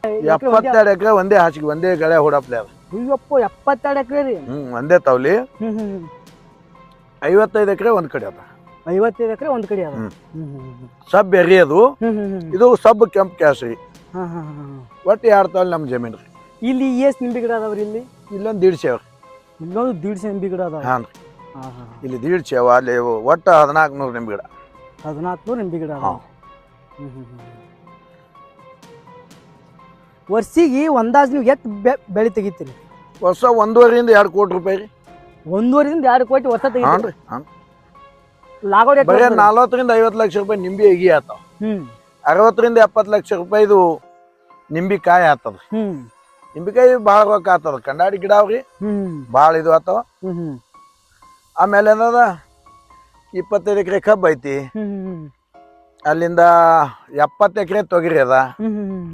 72 ಎಕರೆ ಒಂದೇ ಹಾಸಿಗೆ ಒಂದೇ ಗಳೆ ಹೊಡಪ್ಲೆ ಅದ. ಅಯ್ಯಪ್ಪ 72 ಎಕರೆ ರೀ. ಒಂದೇ ತವಲಿ. 55 ಎಕರೆ ಒಂದ್ ಕಡೆ ಅದ. 55 ಎಕರೆ ಒಂದ್ ಕಡೆ ಅದ. ಸಬ್ ಎರಿ ಅದು. ಇದು ಸಬ್ ಕೆಂಪ್ ಕ್ಯಾಸರಿ. ಒಟ್ಟು 2 ತವಲಿ ನಮ್ ಜಮೀನ್ ರೀ. ಇಲ್ಲಿ ಎಷ್ಟ್ ನಿಂಬೆ ಗಿಡ ಅದಾವ್ರಿ ಇಲ್ಲಿ? ಇಲ್ಲೊಂದು 150 ಅವ್ರಿ. ಇಲ್ಲೊಂದು 150 ನಿಂಬೆ ಗಿಡ ಅದಾವ. ಹಾಂ ರೀ. ಇಲ್ಲಿ 150 ಅಲ್ಲಿ ಒಟ್ಟು 1400 ನಿಂಬೆ ಗಿಡ. 1400 ನಿಂಬೆ ಗಿಡ ಅದಾವ. ವರ್ಷಿಗೆ ಒಂದಾಜ್ ನೀವು ಎಷ್ಟು ಬೆಳೆ ತೆಗಿತೀರಿ? ವರ್ಷ 1.5 ಇಂದ 2 ಕೋಟಿ ರೂಪಾಯಿ ರೀ. 1.5 ಇಂದ 2 ಕೋಟಿ ವರ್ಷ ತೆಗಿತೀರಿ? ಲಾಗೋಡ್ ಬರೀ 40 ರಿಂದ 50 ಲಕ್ಷ ರೂಪಾಯಿ ನಿಂಬೆ ಎಗಿ ಆತಾವ. 60 ರಿಂದ 70 ಲಕ್ಷ ರೂಪಾಯಿದು ನಿಂಬಿ ಕಾಯಿ ಆತದ. ನಿಂಬಿಕಾಯಿ ಭಾಳ ರೊಕ್ಕ ಆತದ. ಕಂಡಾಡಿ ಗಿಡ ಅವ್ರಿ ಭಾಳ ಇದು ಆತಾವ. ಆಮೇಲೆ ಏನದ 25 ಎಕರೆ ಕಬ್ಬು ಐತಿ. ಅಲ್ಲಿಂದ 70 ಎಕರೆ ತೊಗರಿ ಅದ.